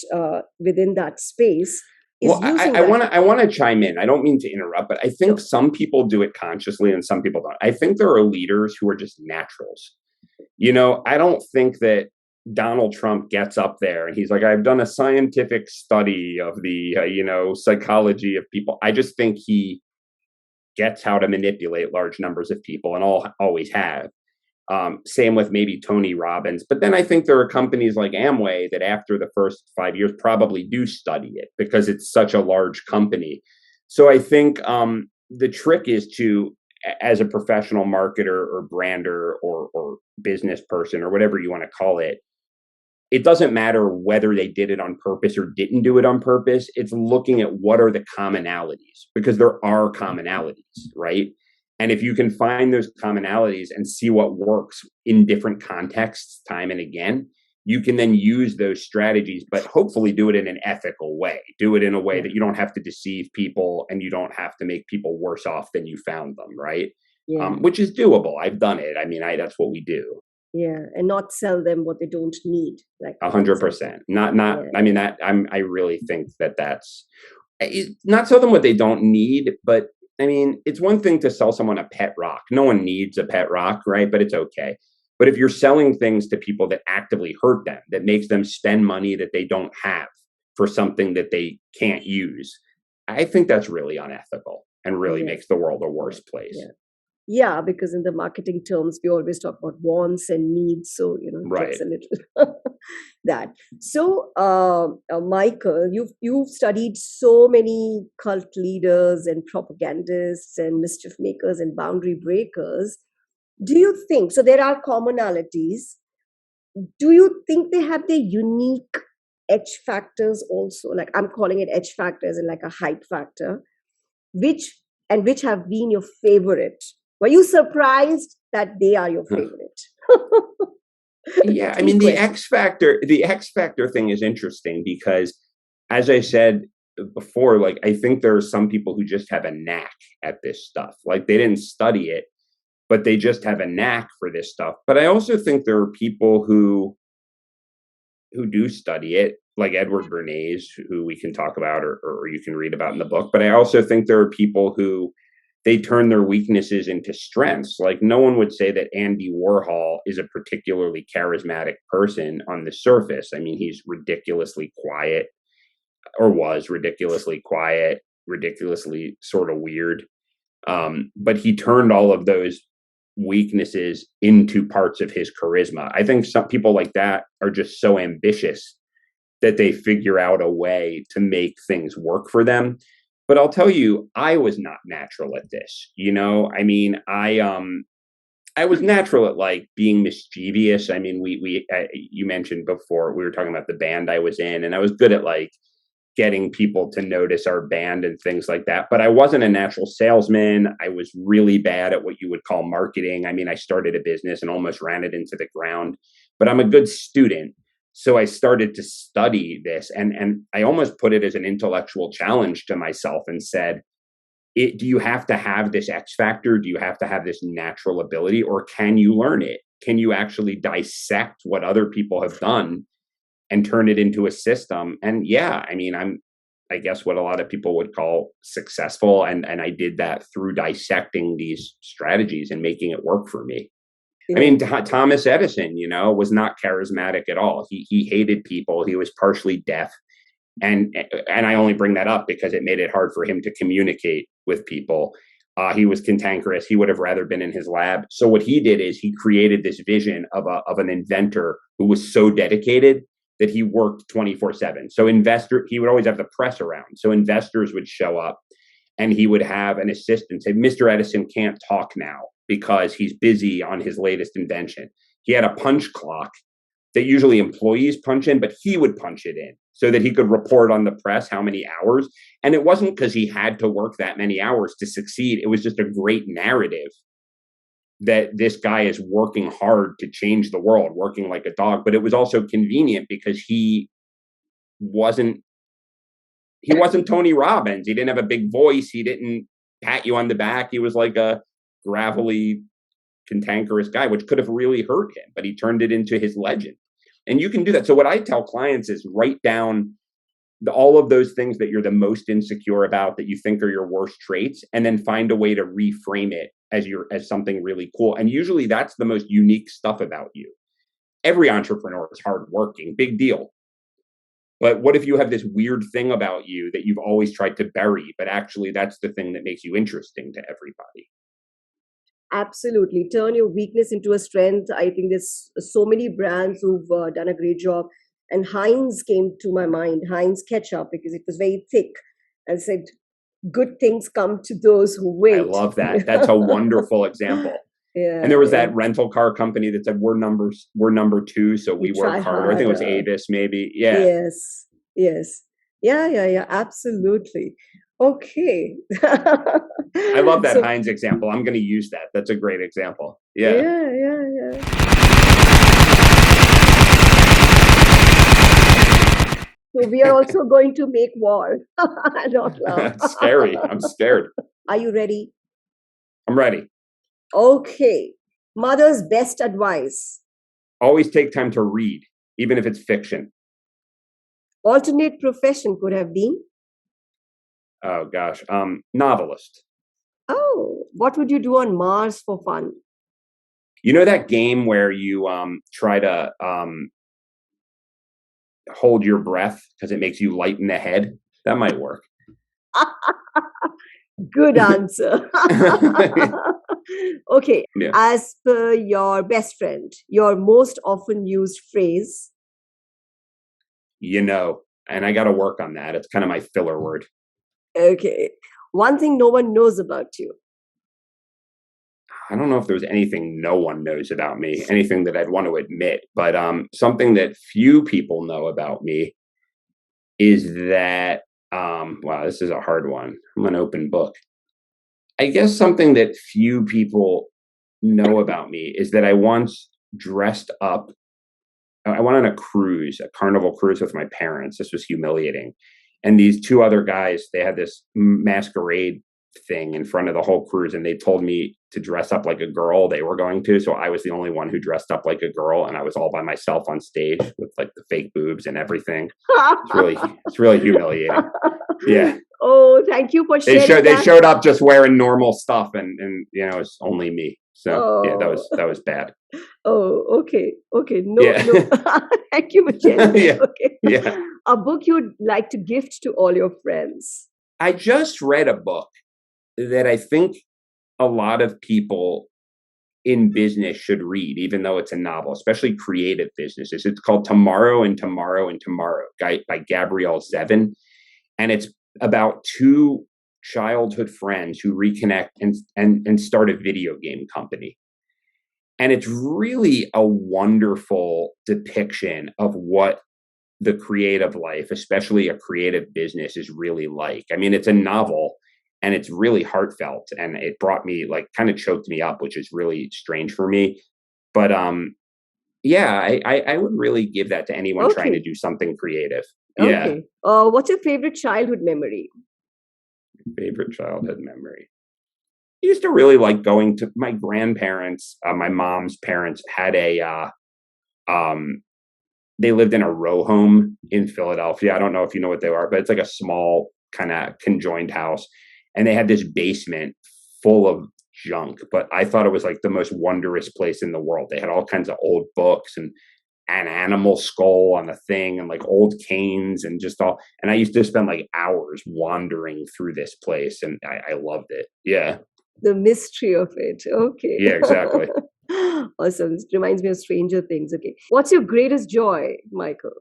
within that space. Well, I want to chime in. I don't mean to interrupt, but I think some people do it consciously and some people don't. I think there are leaders who are just naturals. I don't think that Donald Trump gets up there and he's like, I've done a scientific study of the, psychology of people. I just think he gets how to manipulate large numbers of people and always have. Same with maybe Tony Robbins. But then I think there are companies like Amway that after the first 5 years probably do study it because it's such a large company. So I think the trick is to, as a professional marketer or brander or business person or whatever you want to call it, it doesn't matter whether they did it on purpose or didn't do it on purpose. It's looking at what are the commonalities, because there are commonalities, right? And if you can find those commonalities and see what works in different contexts time and again, you can then use those strategies, but hopefully do it in an ethical way. Do it in a way that you don't have to deceive people and you don't have to make people worse off than you found them, right? Yeah. Which is doable. I've done it. I mean, that's what we do. Yeah, and not sell them what they don't need. Like 100%. Not. Yeah. I mean, I really think that's not sell them what they don't need, but I mean, it's one thing to sell someone a pet rock. No one needs a pet rock, right? But it's okay. But if you're selling things to people that actively hurt them, that makes them spend money that they don't have for something that they can't use, I think that's really unethical and really makes the world a worse place. Yeah, because in the marketing terms, we always talk about wants and needs. So, right. It's a little that. So, Michael, you've studied so many cult leaders and propagandists and mischief makers and boundary breakers. Do you think, so there are commonalities, do you think they have their unique edge factors also? Like I'm calling it edge factors and like a hype factor, which have been your favorite? Were you surprised that they are your favorite? Yeah, I mean, the X factor thing is interesting because, as I said, before, like, I think there are some people who just have a knack at this stuff. Like, they didn't study it, but they just have a knack for this stuff. But I also think there are people who do study it, like Edward Bernays, who we can talk about or you can read about in the book. But I also think there are people who they turn their weaknesses into strengths. Like, no one would say that Andy Warhol is a particularly charismatic person on the surface. I mean, he's ridiculously quiet, or was ridiculously quiet, ridiculously sort of weird. But he turned all of those weaknesses into parts of his charisma. I think some people like that are just so ambitious that they figure out a way to make things work for them. But I'll tell you, I was not natural at this. I mean, I was natural at, like, being mischievous. I mean, you mentioned before, we were talking about the band I was in, and I was good at, like, getting people to notice our band and things like that. But I wasn't a natural salesman. I was really bad at what you would call marketing. I mean, I started a business and almost ran it into the ground, but I'm a good student. So I started to study this, and I almost put it as an intellectual challenge to myself and said, do you have to have this X factor? Do you have to have this natural ability, or can you learn it? Can you actually dissect what other people have done and turn it into a system? And yeah, I mean, I guess what a lot of people would call successful. And I did that through dissecting these strategies and making it work for me. I mean, Thomas Edison, was not charismatic at all. He hated people. He was partially deaf. And I only bring that up because it made it hard for him to communicate with people. He was cantankerous. He would have rather been in his lab. So what he did is he created this vision of an inventor who was so dedicated that he worked 24/7. So he would always have the press around. So investors would show up and he would have an assistant say, Mr. Edison can't talk now because he's busy on his latest invention. He had a punch clock that usually employees punch in, but he would punch it in so that he could report on the press how many hours. And it wasn't because he had to work that many hours to succeed. It was just a great narrative that this guy is working hard to change the world, working like a dog. But it was also convenient because he wasn't Tony Robbins. He didn't have a big voice. He didn't pat you on the back. He was like a gravelly, cantankerous guy, which could have really hurt him, but he turned it into his legend. And you can do that. So what I tell clients is write down all of those things that you're the most insecure about, that you think are your worst traits, and then find a way to reframe it as something really cool. And usually that's the most unique stuff about you. Every entrepreneur is hardworking, big deal. But what if you have this weird thing about you that you've always tried to bury, but actually that's the thing that makes you interesting to everybody? Absolutely. Turn your weakness into a strength. I think there's so many brands who've done a great job. And Heinz came to my mind, Heinz ketchup, because it was very thick and said, good things come to those who wait. I love that. That's a wonderful example. Yeah, and there was that rental car company that said, we're number two, so we work harder. I think it was Avis, maybe. Yeah. Yes. Yeah. Absolutely. Okay. I love that Heinz example. I'm going to use that. That's a great example. Yeah. So we are also going to make war. It's scary. I'm scared. Are you ready? I'm ready. Okay. Mother's best advice. Always take time to read, even if it's fiction. Alternate profession could have been? Oh, gosh. Novelist. Oh, what would you do on Mars for fun? You know that game where you try to hold your breath because it makes you light in the head? That might work. Good answer. Okay. Yeah. As per your best friend, your most often used phrase? And I got to work on that. It's kind of my filler word. Okay. One thing no one knows about you. I don't know if there's anything no one knows about me, anything that I'd want to admit, but something that few people know about me is that, wow, this is a hard one. I'm an open book. I guess something that few people know about me is that I once dressed up. I went on a cruise, a Carnival cruise with my parents. This was humiliating. And these two other guys, they had this masquerade thing in front of the whole cruise, and they told me to dress up like a girl they were going to. So I was the only one who dressed up like a girl, and I was all by myself on stage with like the fake boobs and everything. It's really humiliating. Yeah. Oh, thank you for sharing They showed up just wearing normal stuff, and it's only me. So yeah, Oh, that was bad. oh, okay. No, Yeah. no. Thank you for sharing that. Yeah. Okay. Yeah. A book you'd like to gift to all your friends. I just read a book that I think a lot of people in business should read, even though it's a novel, especially creative businesses. It's called Tomorrow and Tomorrow and Tomorrow by Gabrielle Zevin. And it's about two childhood friends who reconnect and start a video game company. And it's really a wonderful depiction of what the creative life, especially a creative business, is really like. I mean, it's a novel and it's really heartfelt, and it brought me, like, kind of choked me up, which is really strange for me. But yeah, I would really give that to anyone trying to Okay. do something creative. Yeah. Okay. What's your favorite childhood memory? Favorite childhood memory. I used to really like going to my grandparents. My mom's parents had um, they lived in a row home in Philadelphia. I don't know if you know what they are, but it's like a small kind of conjoined house. And they had this basement full of junk, but I thought it was like the most wondrous place in the world. They had all kinds of old books and an animal skull on the thing and like old canes and just all. And I used to spend like hours wandering through this place, and I loved it. Yeah. The mystery of it. Okay. Yeah, exactly. Awesome. It reminds me of Stranger Things. Okay. What's your greatest joy, Michael?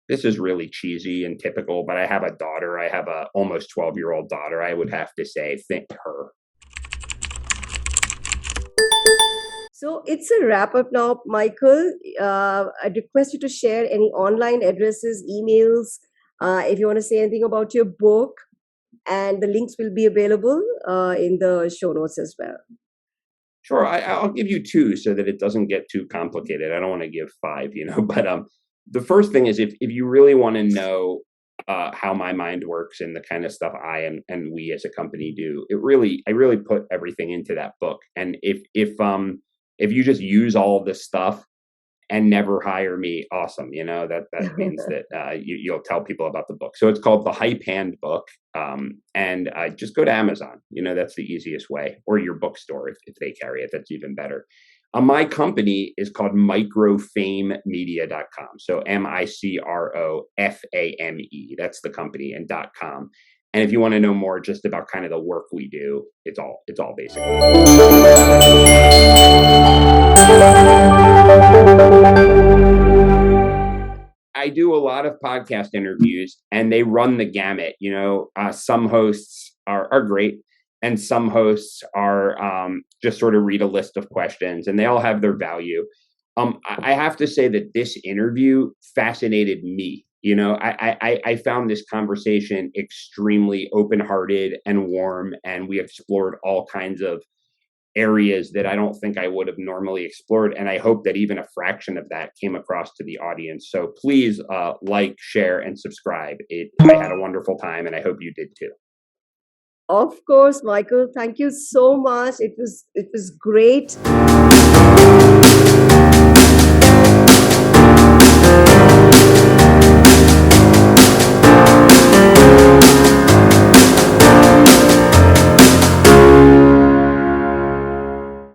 This is really cheesy and typical, but I have a daughter. I have a almost 12-year-old daughter. I would have to say, thank her. So it's a wrap up now, Michael. I'd request you to share any online addresses, emails, if you want to say anything about your book, and the links will be available in the show notes as well. Sure, I'll give you two so that it doesn't get too complicated. I don't want to give five, but the first thing is, if you really want to know how my mind works and the kind of stuff I am and we as a company do, I really put everything into that book. And if you just use all of this stuff and never hire me, awesome. That means that you'll tell people about the book. So it's called the Hype Handbook, and just go to Amazon. That's the easiest way, or your bookstore if they carry it. That's even better. My company is called MicroFameMedia.com. So MicroFame. That's the company, and .com. And if you want to know more just about kind of the work we do, it's all Basecamp. I do a lot of podcast interviews, and they run the gamut. Some hosts are great, and some hosts are just sort of read a list of questions, and they all have their value. I have to say that this interview fascinated me. I found this conversation extremely open-hearted and warm, and we explored all kinds of areas that I don't think I would have normally explored. And I hope that even a fraction of that came across to the audience. So please like, share, and subscribe. I had a wonderful time, and I hope you did too. Of course, Michael. Thank you so much. It was great.